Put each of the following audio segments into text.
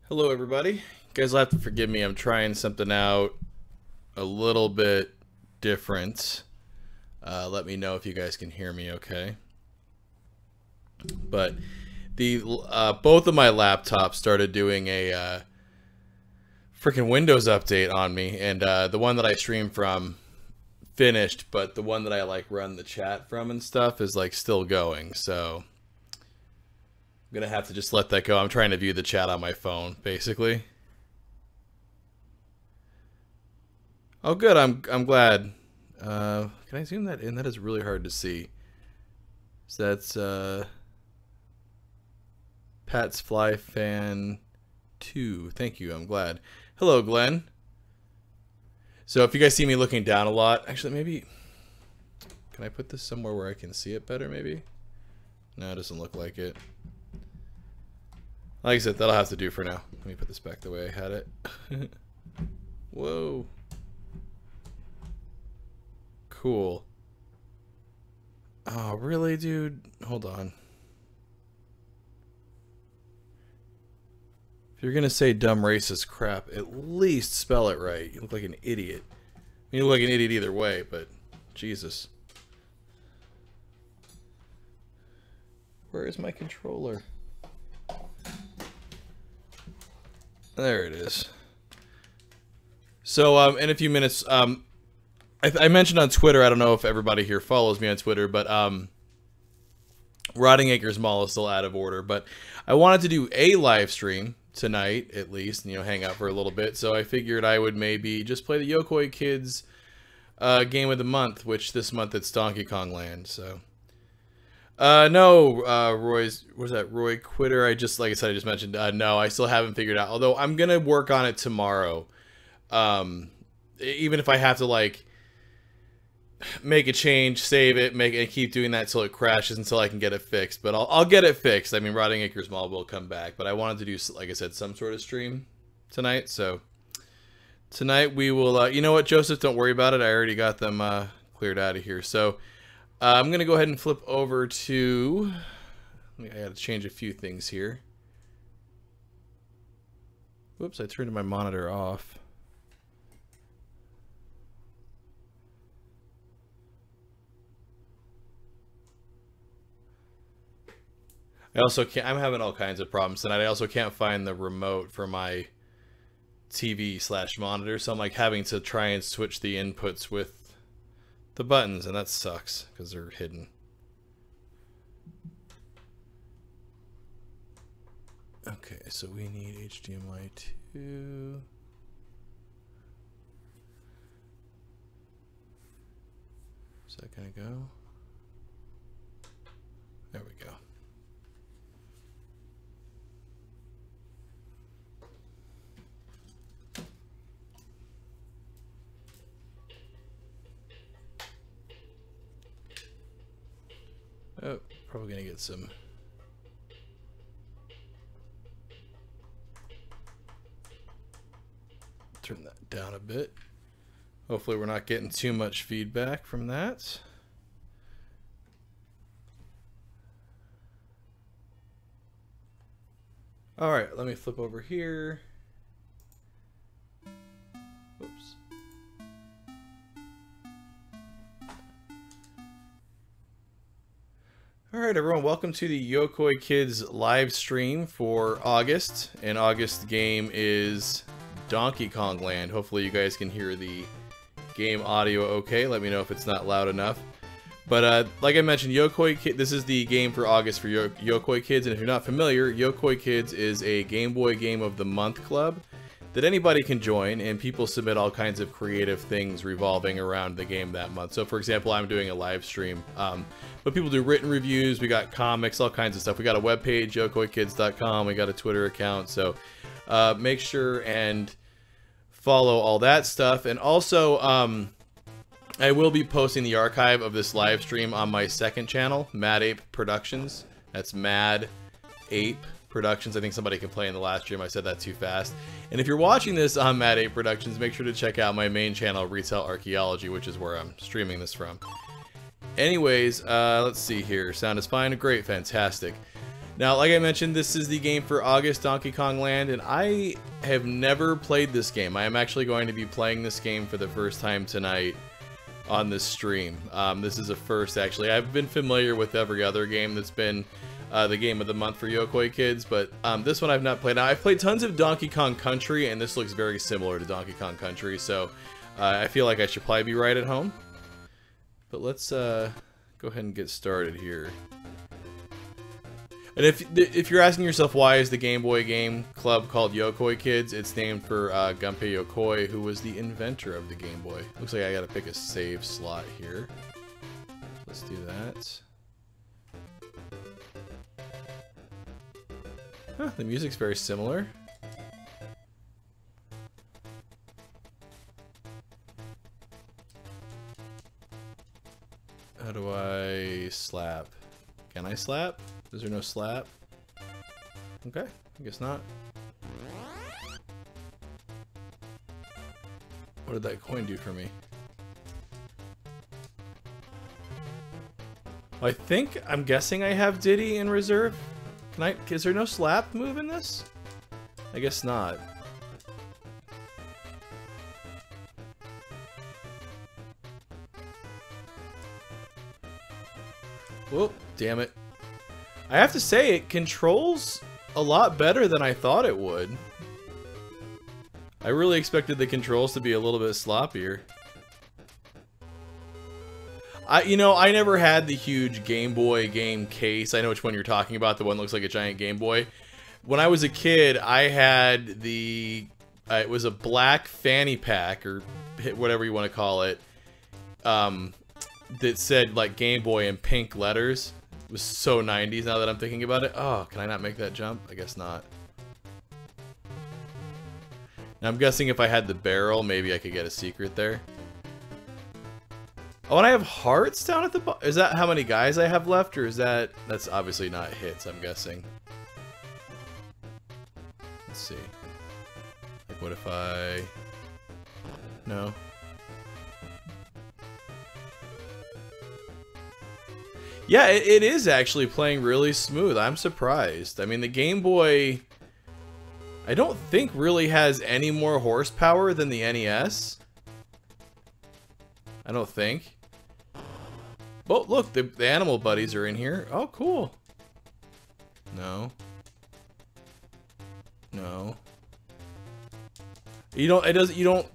Hello everybody. You guys will have to forgive me. I'm trying something out a little bit different. Let me know if you guys can hear me okay. But the both of my laptops started doing a freaking Windows update on me, and the one that I stream from finished, but the one that I like run the chat from and stuff is like still going. So I'm gonna have to just let that go. I'm trying to view the chat on my phone, basically. Oh, good. I'm glad. Can I zoom that in? That is really hard to see. So that's Pat's Fly Fan 2. Thank you. I'm glad. Hello, Glenn. So if you guys see me looking down a lot, actually, maybe can I put this somewhere where I can see it better? Maybe. No, it doesn't look like it. Like I said, that'll have to do for now. Let me put this back the way I had it. Whoa. Cool. Oh, really, dude? Hold on. If you're gonna say dumb racist crap, at least spell it right. You look like an idiot. I mean, you look like an idiot either way, but Jesus. Where is my controller? There it is. So, in a few minutes, I mentioned on Twitter, I don't know if everybody here follows me on Twitter, but Rotting Acres Mall is still out of order. But I wanted to do a live stream tonight, at least, and, you know, hang out for a little bit. So I figured I would maybe just play the Yokoi Kids game of the month, which this month it's Donkey Kong Land. So no, Roy Quitter. I just, like I said, I just mentioned, no, I still haven't figured out, although I'm going to work on it tomorrow. Even if I have to, like, make a change, save it, and keep doing that till it crashes until I can get it fixed. But I'll get it fixed. I mean, Rotting Acres Mall will come back, but I wanted to do, like I said, some sort of stream tonight. So tonight we will, you know what, Joseph, don't worry about it. I already got them cleared out of here. So I'm going to go ahead and flip over to, I got to change a few things here. Whoops, I turned my monitor off. I also can't, I'm having all kinds of problems tonight. I also can't find the remote for my TV/monitor, so I'm like having to try and switch the inputs with the buttons, and that sucks because they're hidden. Okay, so we need HDMI 2. Is that gonna go? There we go. Oh, probably gonna get some. Turn that down a bit. Hopefully we're not getting too much feedback from that. All right, let me flip over here. Oops. All right, everyone, welcome to the Yokoi Kids live stream for August. And August game is Donkey Kong Land. Hopefully you guys can hear the game audio okay. Let me know if it's not loud enough. But like I mentioned, Yokoi Kids, this is the game for August for Yokoi Kids. And if you're not familiar, Yokoi Kids is a Game Boy Game of the Month club that anybody can join, and people submit all kinds of creative things revolving around the game that month. So for example, I'm doing a live stream, but people do written reviews, we got comics, all kinds of stuff. We got a webpage, yokoikids.com, we got a Twitter account, so make sure and follow all that stuff. And also, I will be posting the archive of this live stream on my second channel, Mad Ape Productions. That's Mad Ape Productions. I think somebody complained in the last stream I said that too fast. And if you're watching this on Mad Ape Productions, make sure to check out my main channel, Retail Archaeology, which is where I'm streaming this from. Anyways, let's see here. Sound is fine. Great. Fantastic. Now, like I mentioned, this is the game for August Donkey Kong Land, and I have never played this game. I am actually going to be playing this game for the first time tonight on this stream. This is a first, actually. I've been familiar with every other game that's been the game of the month for Yokoi Kids, but this one I've not played. Now, I've played tons of Donkey Kong Country, and this looks very similar to Donkey Kong Country, so I feel like I should probably be right at home. But let's go ahead and get started here. And if you're asking yourself why is the Game Boy game club called Yokoi Kids, it's named for Gunpei Yokoi, who was the inventor of the Game Boy. Looks like I gotta pick a save slot here. Let's do that. Huh, the music's very similar. How do I slap? Can I slap? Is there no slap? Okay, I guess not. What did that coin do for me? I'm guessing I have Diddy in reserve. Is there no slap move in this? I guess not. Whoop, damn it. I have to say, it controls a lot better than I thought it would. I really expected the controls to be a little bit sloppier. I never had the huge Game Boy game case. I know which one you're talking about, the one that looks like a giant Game Boy. When I was a kid, I had the... it was a black fanny pack, or whatever you want to call it, that said, like, Game Boy in pink letters. It was so 90s now that I'm thinking about it. Oh, can I not make that jump? I guess not. Now, I'm guessing if I had the barrel, maybe I could get a secret there. Oh, and I have hearts down at the bottom. Is that how many guys I have left, or is that... That's obviously not hits, I'm guessing. Let's see. Like, what if I... No. Yeah, it is actually playing really smooth. I'm surprised. I mean, the Game Boy, I don't think really has any more horsepower than the NES. I don't think. Oh, look, the animal buddies are in here. Oh, cool. No. No. You don't,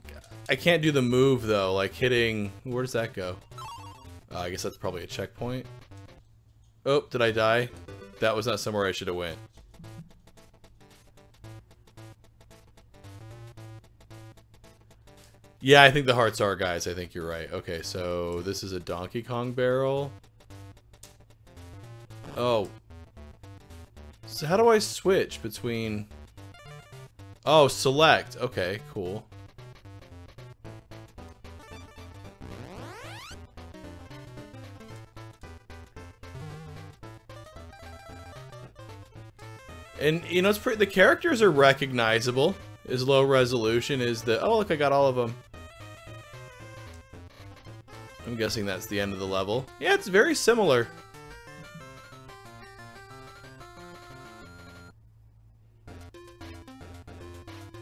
I can't do the move, though, like hitting, where does that go? I guess that's probably a checkpoint. Oh, did I die? That was not somewhere I should have went. Yeah, I think the hearts are guys. I think you're right. Okay, so this is a Donkey Kong barrel. Oh. So how do I switch between... Oh, select. Okay, cool. And, you know, it's pretty... The characters are recognizable. As low resolution as the... Oh, look, I got all of them. I'm guessing that's the end of the level. Yeah, it's very similar.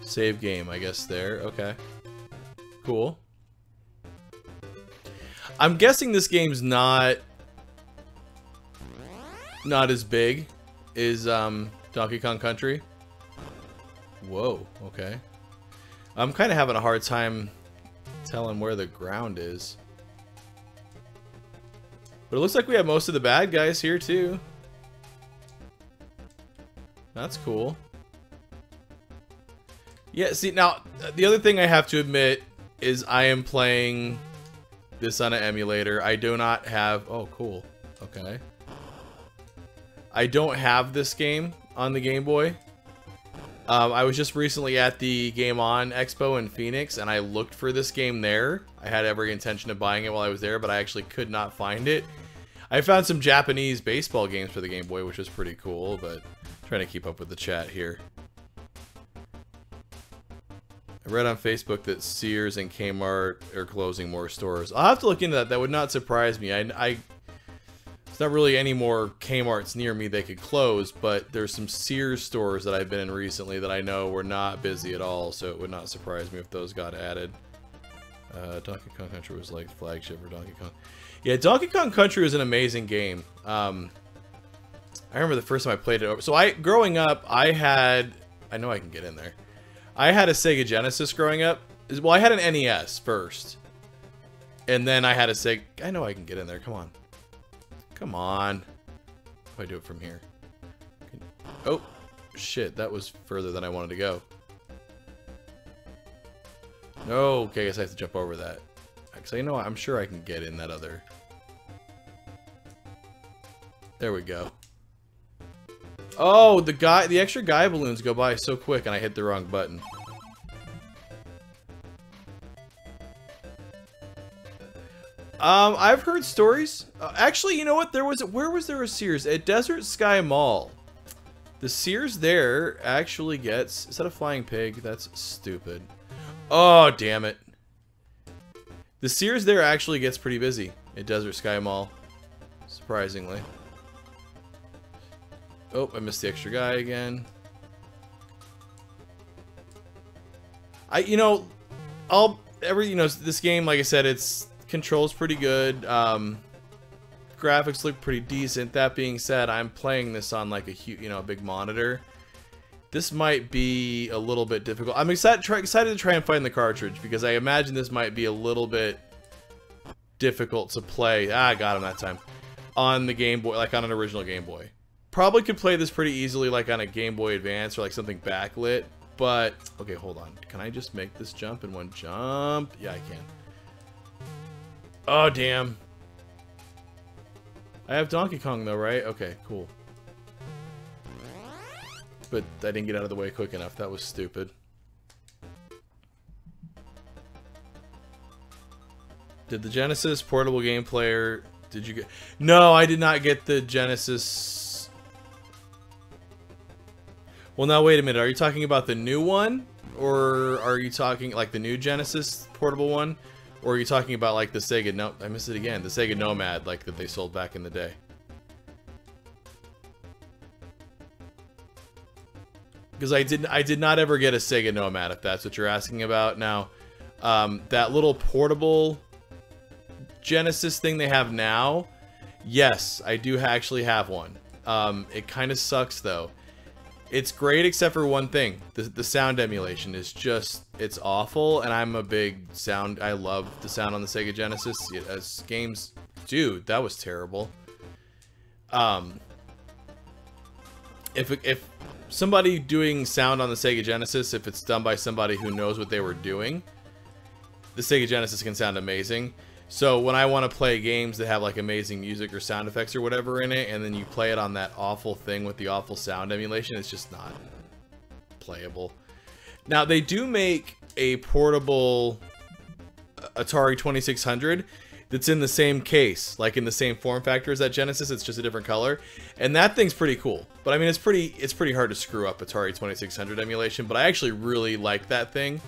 Save game, I guess, there. Okay. Cool. I'm guessing this game's not as big as Donkey Kong Country. Whoa, okay. I'm kind of having a hard time telling where the ground is. But it looks like we have most of the bad guys here, too. That's cool. Yeah, see, now, the other thing I have to admit is I am playing this on an emulator. I do not have... Oh, cool. Okay. I don't have this game on the Game Boy. I was just recently at the Game On Expo in Phoenix, and I looked for this game there. I had every intention of buying it while I was there, but I actually could not find it. I found some Japanese baseball games for the Game Boy, which was pretty cool, but I'm trying to keep up with the chat here. I read on Facebook that Sears and Kmart are closing more stores. I'll have to look into that. That would not surprise me. I There's not really any more Kmart's near me they could close, but there's some Sears stores that I've been in recently that I know were not busy at all, so it would not surprise me if those got added. Donkey Kong Country was like flagship for Donkey Kong. Yeah, Donkey Kong Country was an amazing game. I remember the first time I played it. So growing up, I know I can get in there. I had a Sega Genesis growing up. Well, I had an NES first. And then I had a Sega... I know I can get in there. Come on. Come on. How do I do it from here? Oh, shit. That was further than I wanted to go. No. Okay, I guess I have to jump over that. Actually, you know what? I'm sure I can get in that other... There we go. Oh, the extra guy balloons go by so quick and I hit the wrong button. I've heard stories. Actually, you know what? Where was there a Sears? At Desert Sky Mall. The Sears there actually gets... Is that a flying pig? That's stupid. Oh, damn it. The Sears there actually gets pretty busy at Desert Sky Mall. Surprisingly. Oh, I missed the extra guy again. This game, like I said, it's controls pretty good. Graphics look pretty decent. That being said, I'm playing this on like a huge, big monitor. This might be a little bit difficult. I'm excited to try and find the cartridge because I imagine this might be a little bit difficult to play. I got him that time. On the Game Boy, like on an original Game Boy. Probably could play this pretty easily like on a Game Boy Advance or like something backlit. But, okay, hold on. Can I just make this jump in one jump? Yeah, I can. Oh, damn. I have Donkey Kong though, right? Okay, cool. But I didn't get out of the way quick enough. That was stupid. Did the Genesis portable game player... Did you get... No, I did not get the Genesis... Well, now, wait a minute. Are you talking about the new one? Or are you talking, like, the new Genesis portable one? Or are you talking about, like, the Sega... No, I missed it again. The Sega Nomad, like, that they sold back in the day. Because I did not ever get a Sega Nomad, if that's what you're asking about. Now, that little portable Genesis thing they have now, yes, I do actually have one. It kind of sucks, though. It's great except for one thing. The sound emulation is just, it's awful, and I'm a big sound, I love the sound on the Sega Genesis. As games, dude, that was terrible. If somebody doing sound on the Sega Genesis, if it's done by somebody who knows what they were doing, the Sega Genesis can sound amazing. So when I want to play games that have like amazing music or sound effects or whatever in it, and then you play it on that awful thing with the awful sound emulation, it's just not playable. Now, they do make a portable Atari 2600 that's in the same case, like in the same form factor as that Genesis. It's just a different color, and that thing's pretty cool. But I mean, it's pretty hard to screw up Atari 2600 emulation, but I actually really like that thing.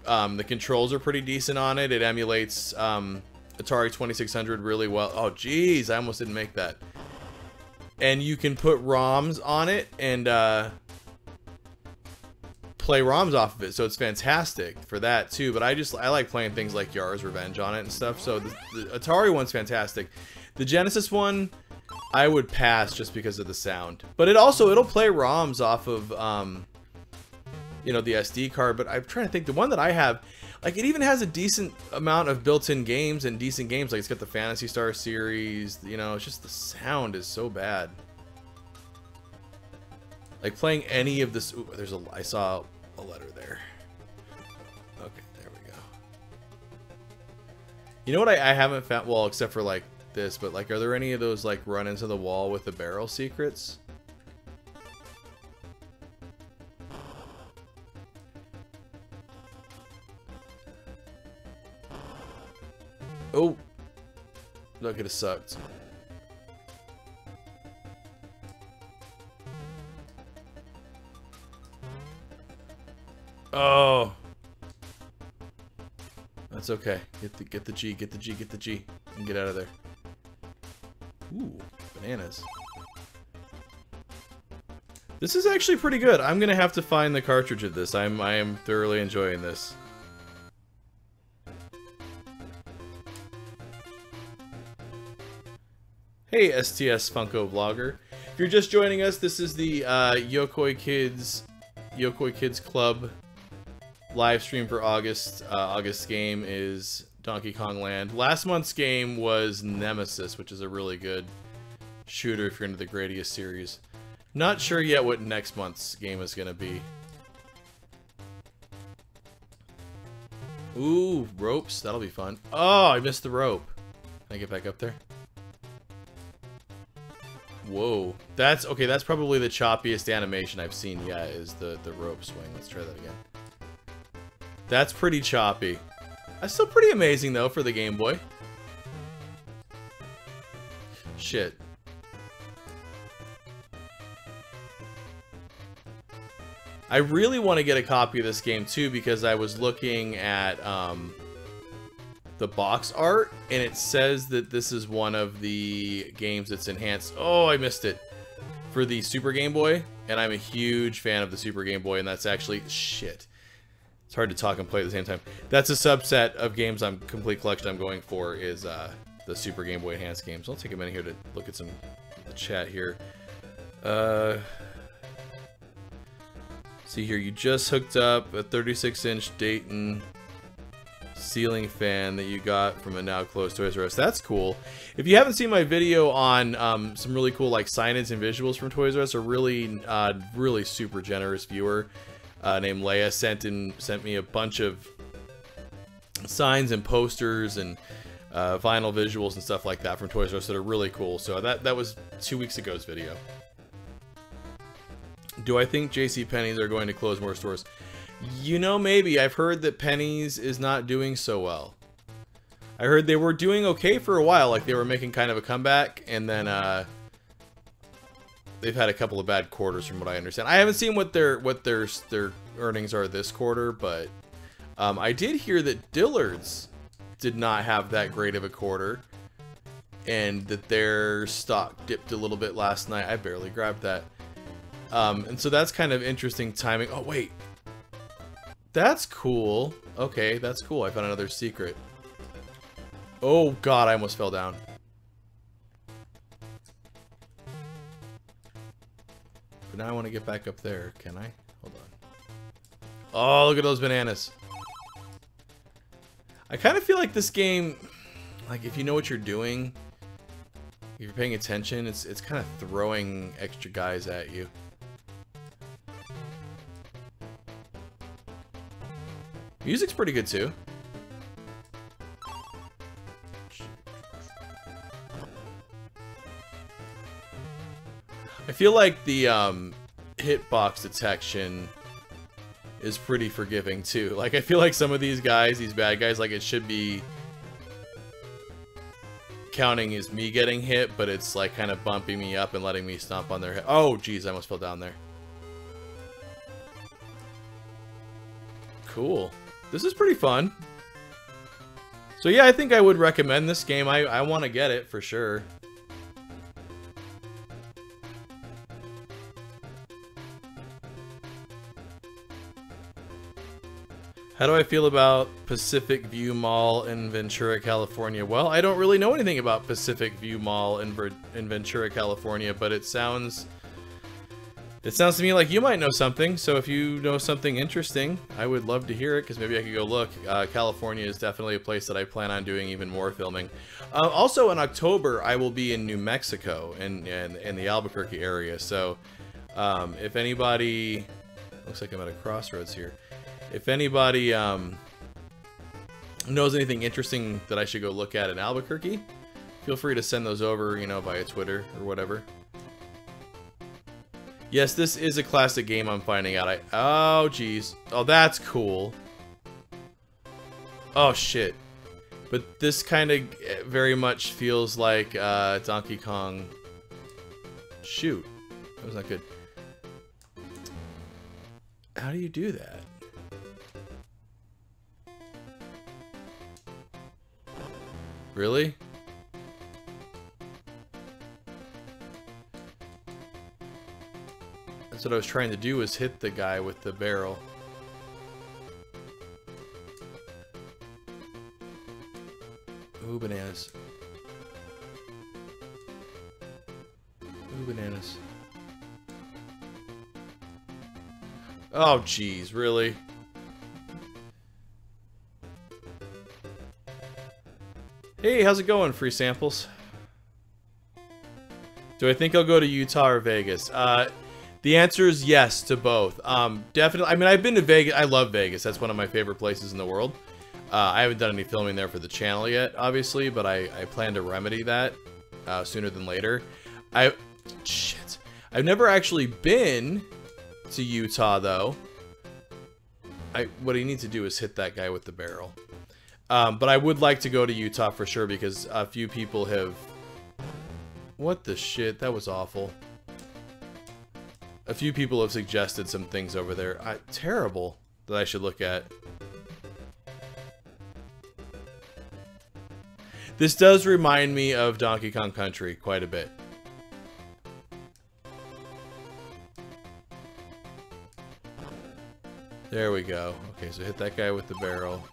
The controls are pretty decent on it. It emulates Atari 2600 really well. Oh, geez, I almost didn't make that. And you can put ROMs on it and play ROMs off of it, so it's fantastic for that too. But I like playing things like Yar's Revenge on it and stuff. So the Atari one's fantastic. The Genesis one, I would pass just because of the sound. But it'll play ROMs off of the SD card. But I'm trying to think, the one that I have, like, it even has a decent amount of built-in games and decent games. Like, it's got the Phantasy Star series. It's just the sound is so bad. Like, playing any of this... Ooh, I saw a letter there. Okay, there we go. You know what I haven't found? Well, except for, like, this. But, like, are there any of those, like, run into the wall with the barrel secrets? Oh, that could have sucked. Oh, that's okay. Get the G, and get out of there. Ooh, Bananas. This is actually pretty good. I'm gonna have to find the cartridge of this. I am thoroughly enjoying this. Hey, STS Funko Vlogger. If you're just joining us, this is the Yokoi Kids Club live stream for August. August's game is Donkey Kong Land. Last month's game was Nemesis, which is a really good shooter if you're into the Gradius series. Not sure yet what next month's game is going to be. Ooh, ropes. That'll be fun. Oh, I missed the rope. Can I get back up there? Whoa. That's okay. That's probably the choppiest animation I've seen yet, is the rope swing. Let's try that again. That's pretty choppy. That's still pretty amazing, though, for the Game Boy. Shit. I really want to get a copy of this game, too, because I was looking at the box art, and it says that this is one of the games that's enhanced. Oh, I missed it. For the Super Game Boy, and I'm a huge fan of the Super Game Boy, and that's actually... Shit. It's hard to talk and play at the same time. That's a subset of games complete collection I'm going for, is the Super Game Boy enhanced games. I'll take a minute here to look at some chat here. See here, you just hooked up a 36-inch Dayton ceiling fan that you got from a now closed Toys R Us. That's cool. If you haven't seen my video on some really cool like signage and visuals from Toys R Us, a really super generous viewer named Leia sent me a bunch of signs and posters and vinyl visuals and stuff like that from Toys R Us that are really cool. So that was 2 weeks ago's video. Do I think JCPenney's are going to close more stores? You know, maybe. I've heard that Penny's is not doing so well. I heard they were doing okay for a while, like they were making kind of a comeback, and then they've had a couple of bad quarters from what I understand. I haven't seen what their earnings are this quarter, but I did hear that Dillard's did not have that great of a quarter, and that their stock dipped a little bit last night. I barely grabbed that. And so that's kind of interesting timing. Oh, wait. That's cool. Okay, that's cool. I found another secret. Oh, God, I almost fell down. But now I want to get back up there. Can I? Hold on. Oh, look at those bananas. I kind of feel like this game, like, if you know what you're doing, if you're paying attention, it's kind of throwing extra guys at you. Music's pretty good too. I feel like the hitbox detection is pretty forgiving too. Like, I feel like some of these guys, these bad guys, like it should be counting as me getting hit, but it's like kind of bumping me up and letting me stomp on their head. Oh, geez, I almost fell down there. Cool. This is pretty fun. So yeah, I think I would recommend this game. I want to get it for sure. How do I feel about Pacific View Mall in Ventura, California? Well, I don't really know anything about Pacific View Mall in Ventura, California, but it sounds to me like you might know something. So if you know something interesting, I would love to hear it, because maybe I could go look. California is definitely a place that I plan on doing even more filming. Also in October, I will be in New Mexico in the Albuquerque area. So if anybody, looks like I'm at a crossroads here. If anybody knows anything interesting that I should go look at in Albuquerque, feel free to send those over, you know, via Twitter or whatever. Yes, this is a classic game, I'm finding out. Oh, geez. Oh, that's cool. Oh, shit. But this kind of very much feels like Donkey Kong. Shoot. That was not good. How do you do that? Really? That's what I was trying to do, was hit the guy with the barrel. Ooh, bananas. Ooh, bananas. Oh, jeez, really? Hey, how's it going, free samples? Do I think I'll go to Utah or Vegas? The answer is yes to both. Definitely. I mean, I've been to Vegas. I love Vegas. That's one of my favorite places in the world. I haven't done any filming there for the channel yet, obviously, but I plan to remedy that sooner than later. Shit. I've never actually been to Utah, though. What I need to do is hit that guy with the barrel. But I would like to go to Utah for sure, because a few people have... What the shit? That was awful. A few people have suggested some things over there. Terrible that I should look at. This does remind me of Donkey Kong Country quite a bit. There we go. Okay, so hit that guy with the barrel.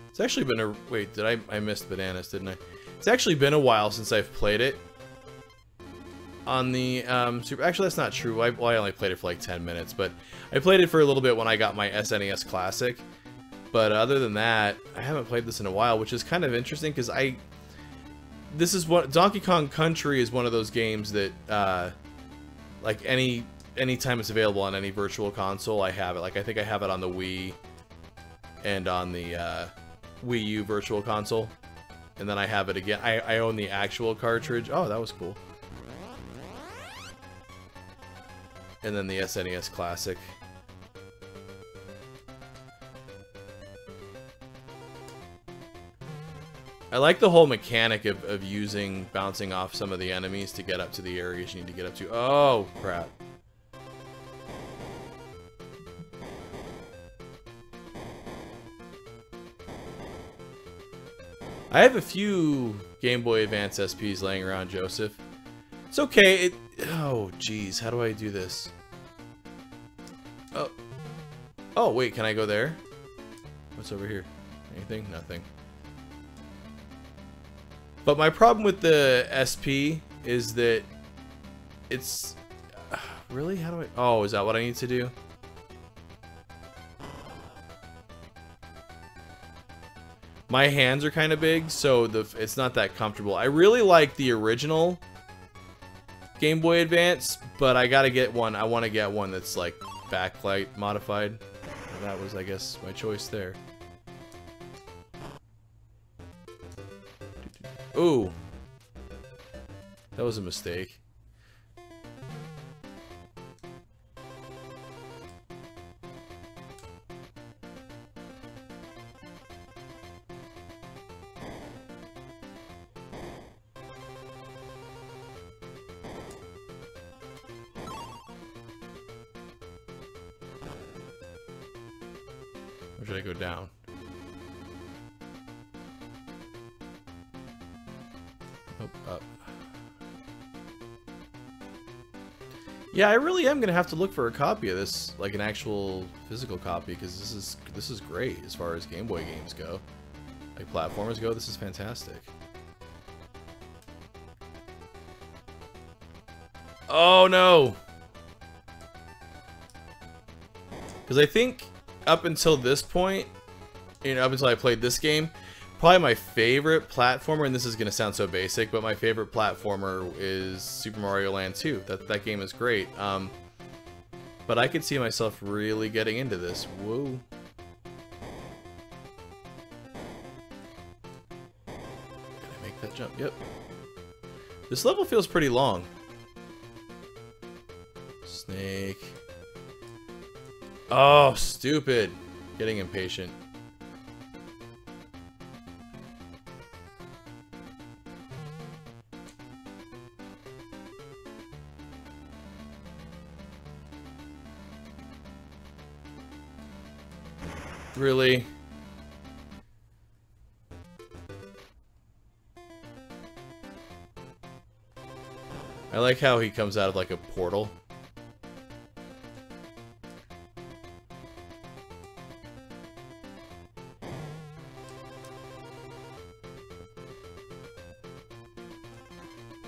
It's actually been a... Wait, I missed bananas, didn't I? It's actually been a while since I've played it. On the Super... Actually, that's not true. I only played it for like 10 minutes, but I played it for a little bit when I got my SNES Classic. But other than that, I haven't played this in a while, which is kind of interesting, because this is what... Donkey Kong Country is one of those games that, like, anytime it's available on any virtual console, I have it. Like, I think I have it on the Wii and on the, Wii U Virtual Console, and then I have it again. I own the actual cartridge. Oh, that was cool. And then the SNES Classic. I like the whole mechanic of using bouncing off some of the enemies to get up to the areas you need to get up to. Oh, crap. I have a few Game Boy Advance SPs laying around, Joseph. It's okay. Oh, jeez. How do I do this? Oh. Oh, wait. Can I go there? What's over here? Anything? Nothing. But my problem with the SP is that it's... Really? How do I... Oh, is that what I need to do? My hands are kind of big, so it's not that comfortable. I really like the original Game Boy Advance, but I gotta get one. I want to get one that's like backlight modified. That was, I guess, my choice there. Ooh. That was a mistake. Or should I go down? Oh, up. Yeah, I really am gonna have to look for a copy of this, like an actual physical copy, because this is great as far as Game Boy games go. Like platformers go, this is fantastic. Oh no! Because I think up until this point, you know, up until I played this game, probably my favorite platformer, and this is going to sound so basic, but my favorite platformer is Super Mario Land 2. That game is great. But I could see myself really getting into this. Whoa. Can I make that jump? Yep. This level feels pretty long. Snake. Oh, stupid. Getting impatient. Really? I like how he comes out of like a portal.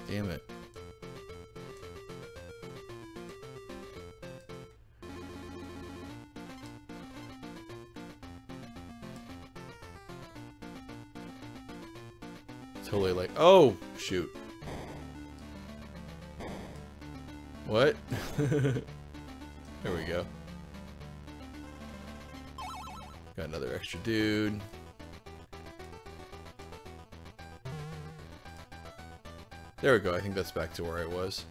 Damn it. Totally like, oh, shoot. What? There we go. Got another extra dude. There we go. I think that's back to where I was.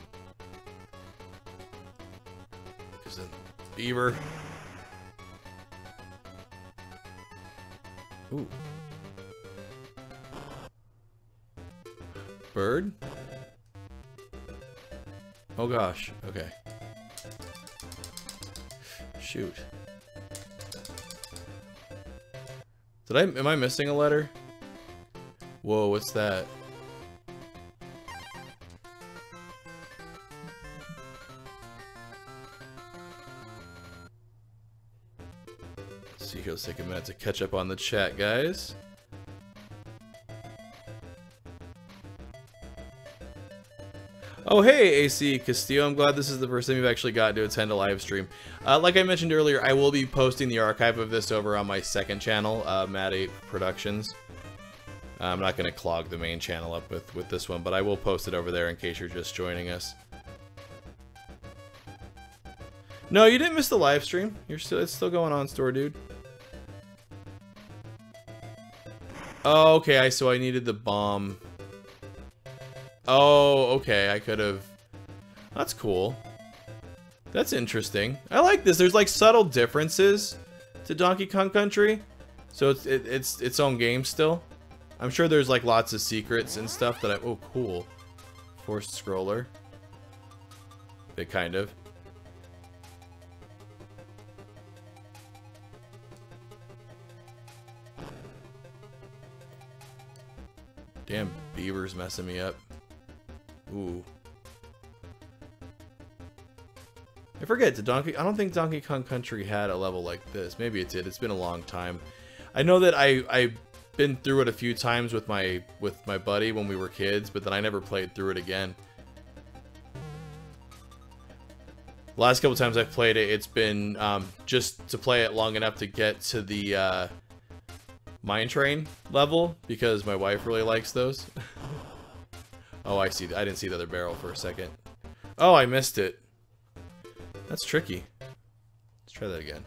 Because then beaver. Ooh. Bird? Oh gosh. Okay. Shoot. Am I missing a letter? Whoa, what's that? Let's see here, let's take a minute to catch up on the chat, guys. Oh, hey, AC Castillo. I'm glad this is the first time you've actually got to attend a live stream. Like I mentioned earlier, I will be posting the archive of this over on my second channel, Mad8 Productions. I'm not going to clog the main channel up with this one, but I will post it over there in case you're just joining us. No, you didn't miss the live stream. It's still going on, store dude. Oh, okay. So I needed the bomb. Oh, okay, I could have... That's cool. That's interesting. I like this. There's like subtle differences to Donkey Kong Country. So it's its own game still. I'm sure there's like lots of secrets and stuff that I... Oh, cool. Forced scroller. Bit kind of. Damn, beaver's messing me up. Ooh. I forget, I don't think Donkey Kong Country had a level like this. Maybe it did. It's been a long time. I know that I've been through it a few times with my buddy when we were kids, but then I never played through it again. The last couple times I've played it, it's been just to play it long enough to get to the mine train level, because my wife really likes those. Oh, I see. I didn't see the other barrel for a second. Oh, I missed it. That's tricky. Let's try that again.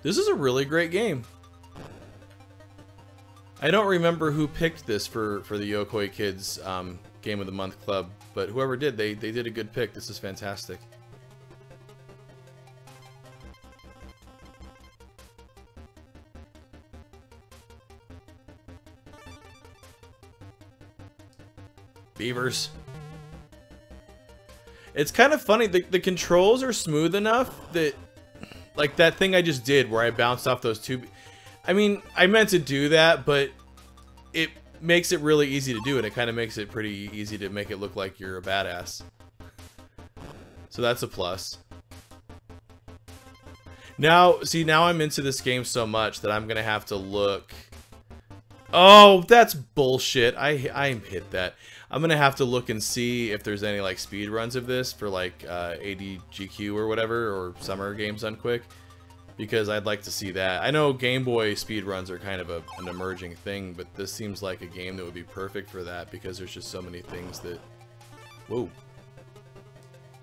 This is a really great game. I don't remember who picked this for the Yokoi Kids Game of the Month Club, but whoever did, they did a good pick. This is fantastic. Beavers. It's kind of funny. The controls are smooth enough that, like that thing I just did where I bounced off those two. I mean, I meant to do that, but it makes it really easy to do it. It kind of makes it pretty easy to make it look like you're a badass. So that's a plus. Now, see, now I'm into this game so much that I'm gonna have to look. Oh, that's bullshit. I hit that. I'm gonna have to look and see if there's any like speed runs of this for like ADGQ or whatever, or Summer Games Done Quick, because I'd like to see that. I know Game Boy speed runs are kind of an emerging thing, but this seems like a game that would be perfect for that, because there's just so many things that, whoa,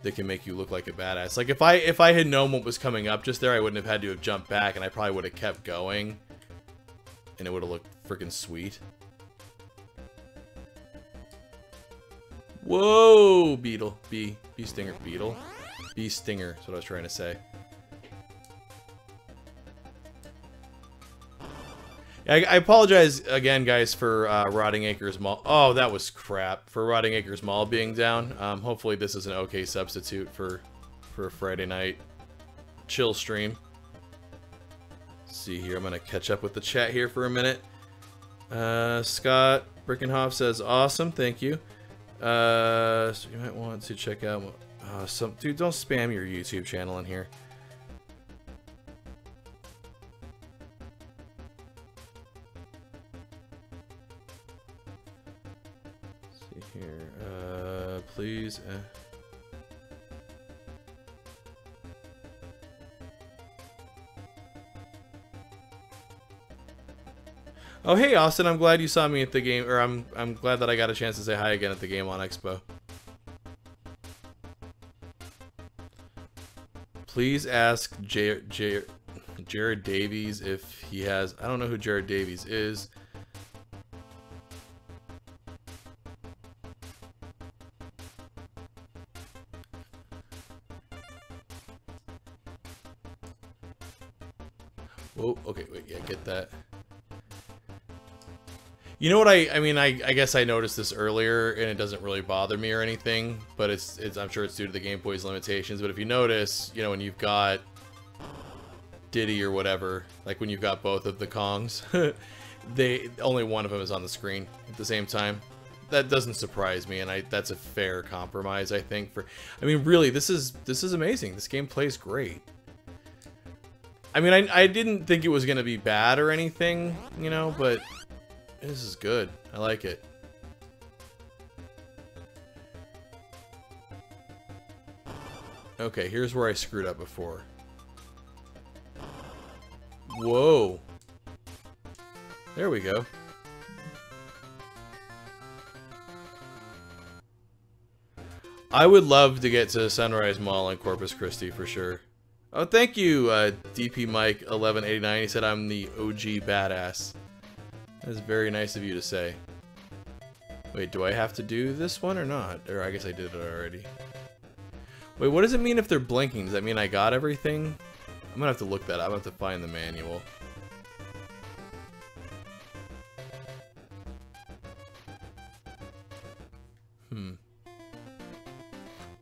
that can make you look like a badass. Like if I had known what was coming up just there, I wouldn't have had to have jumped back, and I probably would have kept going, and it would have looked freaking sweet. Whoa, beetle. Bee stinger. Beetle. Bee stinger is what I was trying to say. I apologize again, guys, for Rotting Acres Mall. Oh, that was crap. For Rotting Acres Mall being down. Hopefully this is an okay substitute for a Friday night chill stream. Let's see here. I'm going to catch up with the chat here for a minute. Scott Brickenhoff says, awesome, thank you. So you might want to check out some... Dude, don't spam your YouTube channel in here. Let's see here. Please... Oh, hey, Austin, I'm glad you saw me at the game, or I'm glad that I got a chance to say hi again at the Game On Expo. Please ask Jared Davies if he has... I don't know who Jared Davies is. Whoa, okay, wait, yeah, get that. You know what I mean, I guess I noticed this earlier, and it doesn't really bother me or anything, but it's I'm sure it's due to the Game Boy's limitations. But if you notice, you know, when you've got Diddy or whatever, like when you've got both of the Kongs, only one of them is on the screen at the same time. That doesn't surprise me, and that's a fair compromise, I think. I mean, really, this is amazing. This game plays great. I mean, I didn't think it was gonna be bad or anything, you know, but this is good. I like it. Okay, here's where I screwed up before. Whoa. There we go. I would love to get to Sunrise Mall in Corpus Christi for sure. Oh, thank you, DP Mike 1189. He said I'm the OG badass. That's very nice of you to say. Wait, do I have to do this one or not? Or I guess I did it already. Wait, what does it mean if they're blinking? Does that mean I got everything? I'm gonna have to look that up. I'm gonna have to find the manual.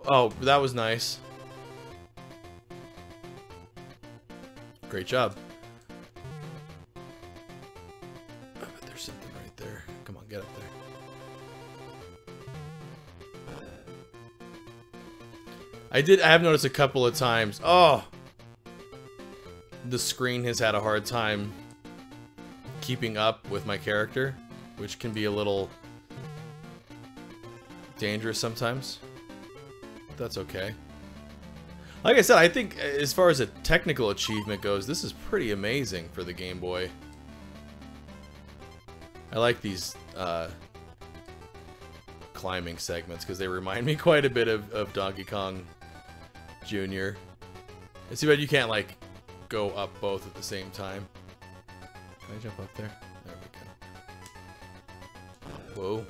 Oh, that was nice. Great job. I bet there's something right there. Come on, get up there. I have noticed a couple of times. Oh! The screen has had a hard time keeping up with my character, which can be a little dangerous sometimes. That's okay. Like I said, I think as far as a technical achievement goes, this is pretty amazing for the Game Boy. I like these climbing segments because they remind me quite a bit of Donkey Kong Jr. It's too bad you can't, like, go up both at the same time. Can I jump up there? There we go. Whoa.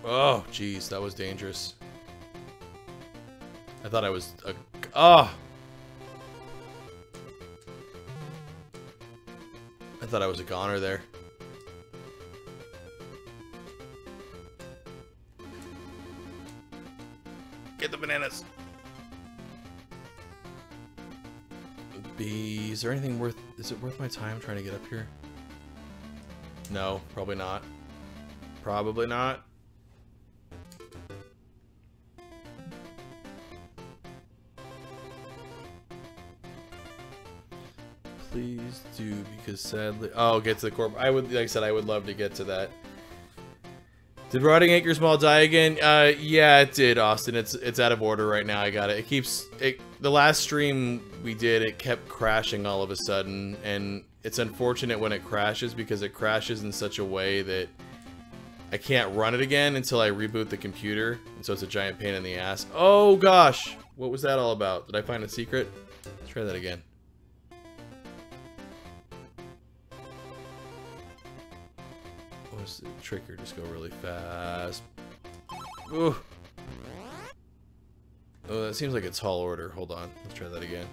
Oh, jeez, that was dangerous. I thought I was a... Oh! I thought I was a goner there. Get the bananas! Is there anything worth... Is it worth my time trying to get up here? No, probably not. Probably not. Please do, because sadly... Oh, get to the corp. I would, like I said, I would love to get to that. Did Rotting Acres Mall die again? Yeah, it did, Austin. It's out of order right now. I got it. It keeps... The last stream we did, it kept crashing all of a sudden, and it's unfortunate when it crashes because it crashes in such a way that I can't run it again until I reboot the computer, and so it's a giant pain in the ass. Oh, gosh! What was that all about? Did I find a secret? Let's try that again. The trick here, just go really fast. Ooh. Oh, that seems like a tall order. Hold on, let's try that again.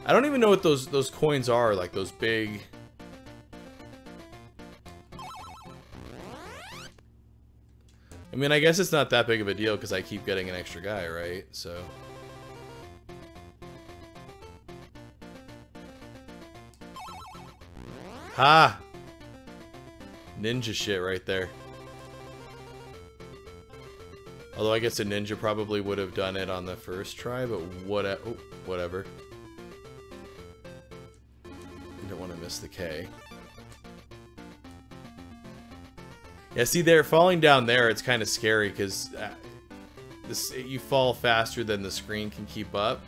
I don't even know what those coins are, like those big... I mean, I guess it's not that big of a deal because I keep getting an extra guy, right? So... Ha! Ninja shit right there. Although I guess a ninja probably would have done it on the first try, but whatever. I don't want to miss the K. Yeah, see there, falling down there, it's kind of scary because you fall faster than the screen can keep up.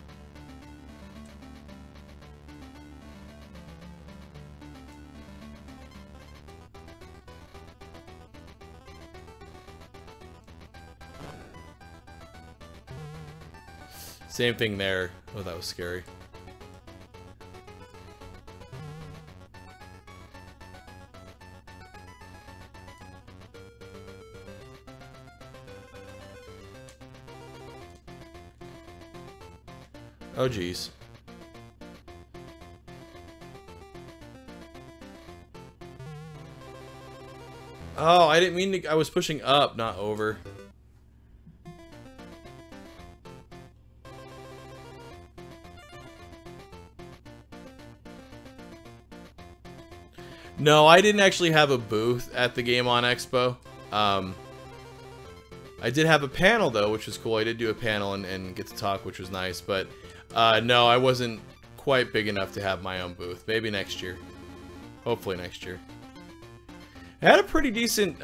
Same thing there. Oh, that was scary. Oh, geez. Oh, I didn't mean to. I was pushing up, not over. No, I didn't actually have a booth at the Game On Expo. I did have a panel, though, which was cool. I did do a panel and get to talk, which was nice. But no, I wasn't quite big enough to have my own booth. Maybe next year. Hopefully next year. I had a pretty decent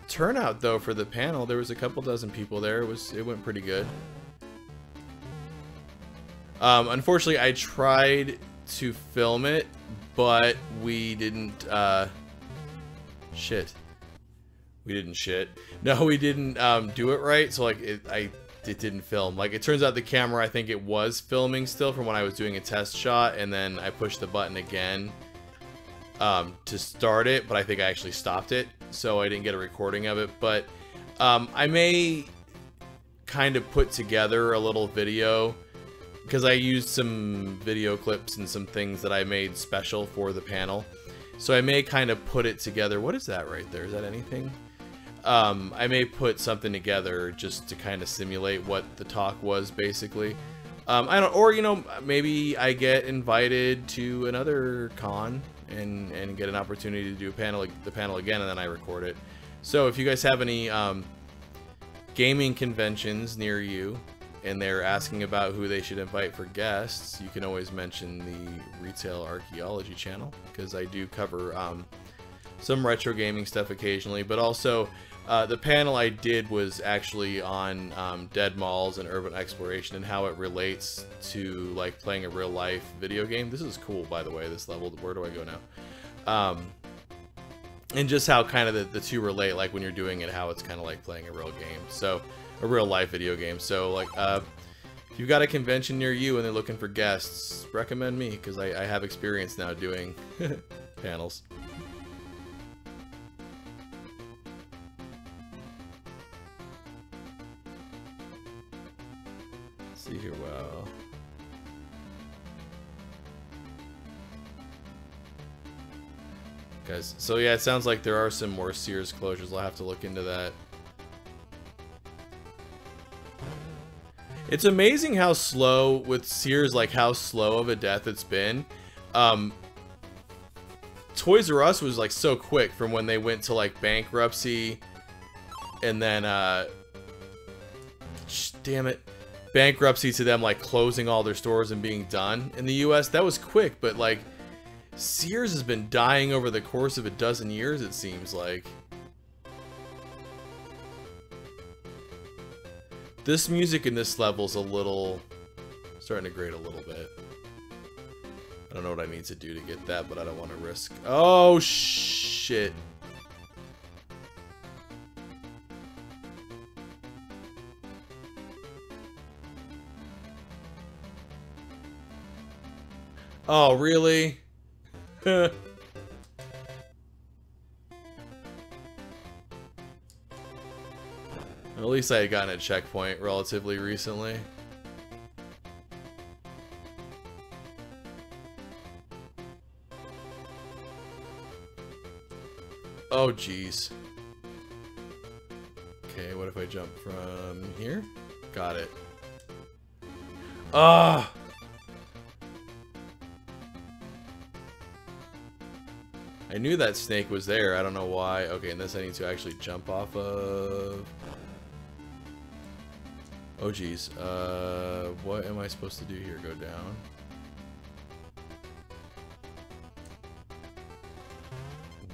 turnout, though, for the panel. There was a couple dozen people there. It went pretty good. Unfortunately, I tried to film it, but we didn't, shit. We didn't shit. No, we didn't, do it right, so, like, it didn't film. Like, it turns out the camera, I think it was filming still from when I was doing a test shot, and then I pushed the button again, to start it, but I think I actually stopped it, so I didn't get a recording of it, but, I may kind of put together a little video, because I used some video clips and some things that I made special for the panel. So I may kind of put it together. What is that right there? Is that anything? I may put something together just to kind of simulate what the talk was, basically. I don't, or, you know, maybe I get invited to another con and get an opportunity to do the panel again, and then I record it. So if you guys have any gaming conventions near you, and they're asking about who they should invite for guests, you can always mention the Retail Archaeology channel, because I do cover some retro gaming stuff occasionally, but also the panel I did was actually on dead malls and urban exploration and how it relates to like playing a real life video game. This is cool, by the way, this level. Where do I go now? And just how kind of the two relate, like when you're doing it, how it's kind of like playing a real game. So a real life video game. So like if you've got a convention near you and they're looking for guests, recommend me, because I have experience now doing panels. Let's see here. Well, guys, so yeah, it sounds like there are some more Sears closures. I'll have to look into that. It's amazing how slow with Sears, like how slow of a death it's been. Toys R Us was like so quick from when they went to like bankruptcy, and then damn it, bankruptcy to them like closing all their stores and being done in the US. That was quick, but like Sears has been dying over the course of a dozen years, it seems like. This music in this level is a little starting to grate a little bit. I don't know what I need to do to get that, but I don't want to risk. Oh shit. Oh, really? At least I had gotten a checkpoint relatively recently. Oh, jeez. Okay, what if I jump from here? Got it. Ah! I knew that snake was there. I don't know why. Okay, and this I need to actually jump off of. Oh, geez. What am I supposed to do here? Go down.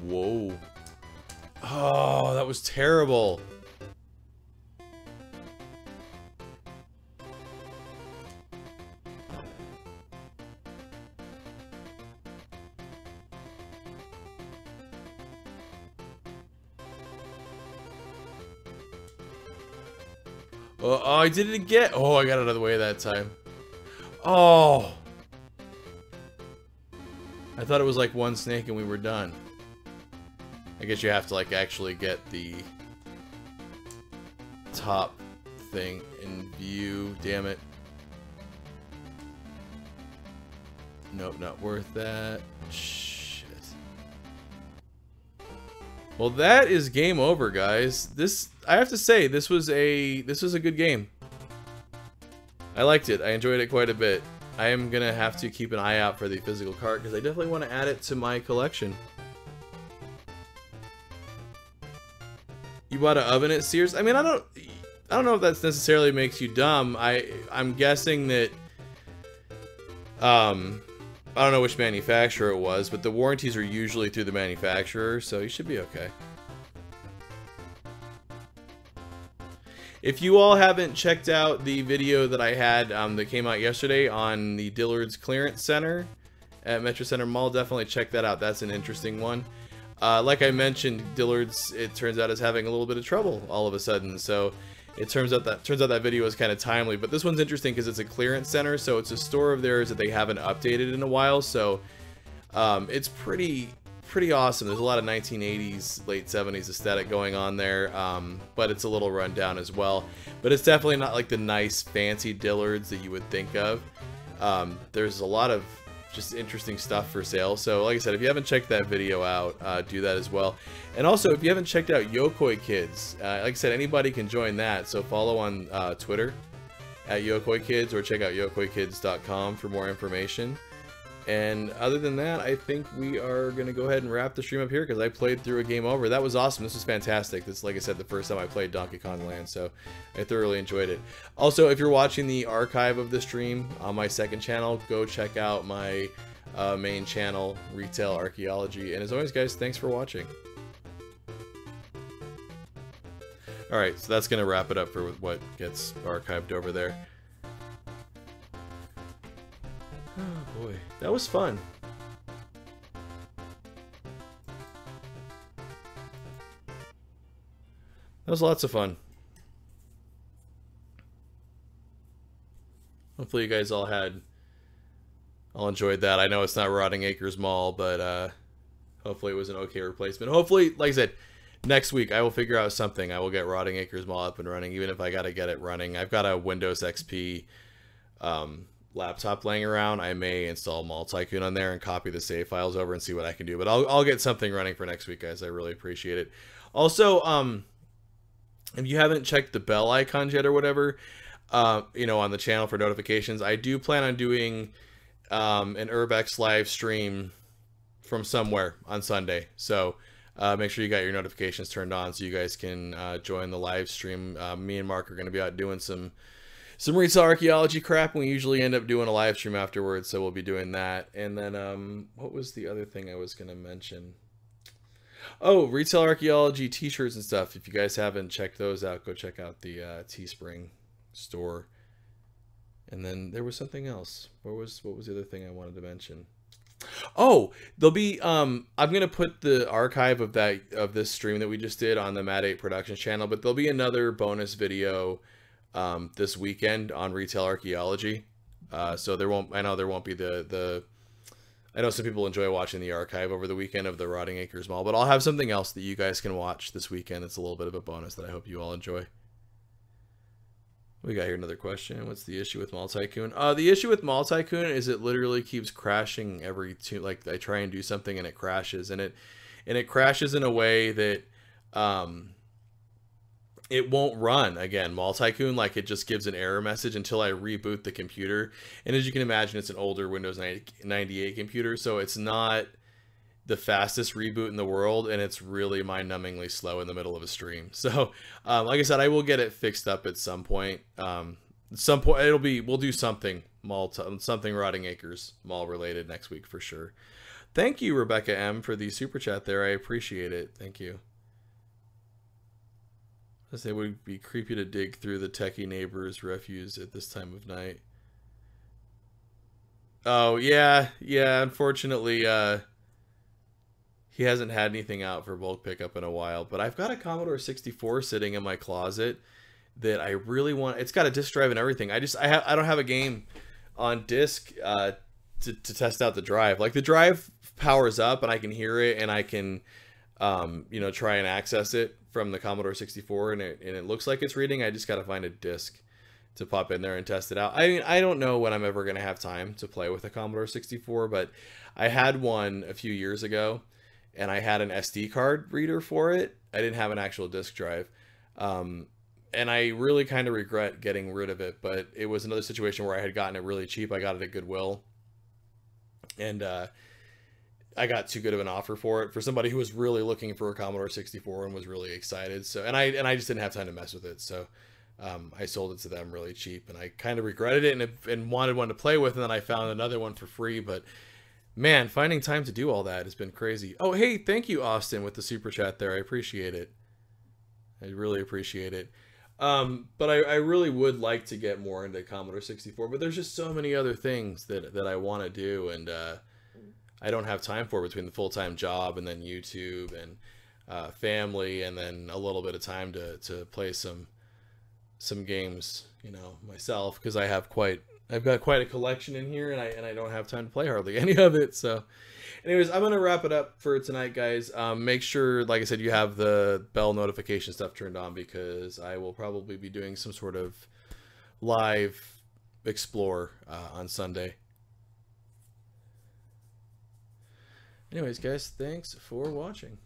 Whoa. Oh, that was terrible. Oh, I did it again. Oh, I got out of the way that time. Oh. I thought it was like one snake and we were done. I guess you have to like actually get the top thing in view. Damn it. Nope, not worth that. Shit. Well, that is game over, guys. I have to say, this was a good game. I liked it. I enjoyed it quite a bit. I am gonna have to keep an eye out for the physical card because I definitely want to add it to my collection. You bought an oven at Sears? I mean, I don't know if that necessarily makes you dumb. I'm guessing that I don't know which manufacturer it was, but the warranties are usually through the manufacturer, so you should be okay. If you all haven't checked out the video that I had that came out yesterday on the Dillard's Clearance Center at Metro Center Mall, definitely check that out. That's an interesting one. Like I mentioned, Dillard's, it turns out, is having a little bit of trouble all of a sudden, so it turns out that video is kind of timely. But this one's interesting because it's a clearance center, so it's a store of theirs that they haven't updated in a while, so it's pretty awesome. There's a lot of 1980s, late 70s aesthetic going on there, but it's a little run down as well. But it's definitely not like the nice, fancy Dillard's that you would think of. There's a lot of just interesting stuff for sale. So like I said, if you haven't checked that video out, do that as well. And also, if you haven't checked out Yokoi Kids, like I said, anybody can join that. So follow on Twitter at Yokoi Kids, or check out yokoikids.com for more information. And other than that, I think we are going to go ahead and wrap the stream up here because I played through a game over. That was awesome. This was fantastic. This is, like I said, the first time I played Donkey Kong Land, so I thoroughly enjoyed it. Also, if you're watching the archive of the stream on my second channel, go check out my main channel, Retail Archaeology. And as always, guys, thanks for watching. Alright, so that's going to wrap it up for what gets archived over there. Oh boy, that was fun. That was lots of fun. Hopefully you guys all enjoyed that. I know it's not Rotting Acres Mall, but hopefully it was an okay replacement. Hopefully, like I said, next week I will figure out something. I will get Rotting Acres Mall up and running, even if I gotta get it running. I've got a Windows XP laptop laying around. I may install Mall Tycoon on there and copy the save files over and see what I can do. But I'll get something running for next week, guys. I really appreciate it. Also, if you haven't checked the bell icons yet or whatever, you know, on the channel for notifications, I do plan on doing an Urbex live stream from somewhere on Sunday. So make sure you got your notifications turned on so you guys can join the live stream. Me and Mark are going to be out doing some retail archaeology crap, and we usually end up doing a live stream afterwards, so we'll be doing that. And then, what was the other thing I was going to mention? Oh, retail archaeology t-shirts and stuff. If you guys haven't checked those out, go check out the Teespring store. And then there was something else. What was the other thing I wanted to mention? Oh, there'll be I'm gonna put the archive of this stream that we just did on the Mad 8 Productions channel, but there'll be another bonus video this weekend on retail archaeology. So I know there won't be I know some people enjoy watching the archive over the weekend of the Rotting Acres Mall, but I'll have something else that you guys can watch this weekend. It's a little bit of a bonus that I hope you all enjoy. We got here another question. What's the issue with Mall Tycoon? The issue with Mall Tycoon is it literally keeps crashing every like I try and do something and it crashes, and it crashes in a way that it won't run again. Mall Tycoon, like, it just gives an error message until I reboot the computer. And as you can imagine, it's an older Windows 98 computer, so it's not the fastest reboot in the world, and it's really mind-numbingly slow in the middle of a stream. So, like I said, I will get it fixed up at some point. Some point we'll do something something Rotting Acres mall related next week for sure. Thank you, Rebecca M, for the super chat there. I appreciate it. Thank you. I say it would be creepy to dig through the techie neighbor's refuse at this time of night. Oh yeah, unfortunately he hasn't had anything out for bulk pickup in a while, but I've got a Commodore 64 sitting in my closet that I really want. It's got a disk drive and everything. I don't have a game on disk to test out the drive. Like, the drive powers up and I can hear it, and I can you know, try and access it from the Commodore 64, and it looks like it's reading. I just got to find a disk to pop in there and test it out. I mean, I don't know when I'm ever going to have time to play with a Commodore 64, but I had one a few years ago, and I had an SD card reader for it. I didn't have an actual disk drive. And I really kind of regret getting rid of it, but it was another situation where I had gotten it really cheap. I got it at Goodwill, and I got too good of an offer for it for somebody who was really looking for a Commodore 64 and was really excited. So, and I just didn't have time to mess with it. So I sold it to them really cheap, and I kind of regretted it, and wanted one to play with, and then I found another one for free. But man, finding time to do all that has been crazy. Oh, hey, thank you, Austin, with the super chat there. I appreciate it. I really appreciate it. But I really would like to get more into Commodore 64, but there's just so many other things that I want to do, and I don't have time for between the full-time job and then YouTube and family, and then a little bit of time to play some games, you know, myself, because I've got quite a collection in here, and I don't have time to play hardly any of it. So anyways, I'm gonna wrap it up for tonight, guys. Make sure, like I said, you have the bell notification stuff turned on, because I will probably be doing some sort of live explore on Sunday. Anyways, guys, thanks for watching.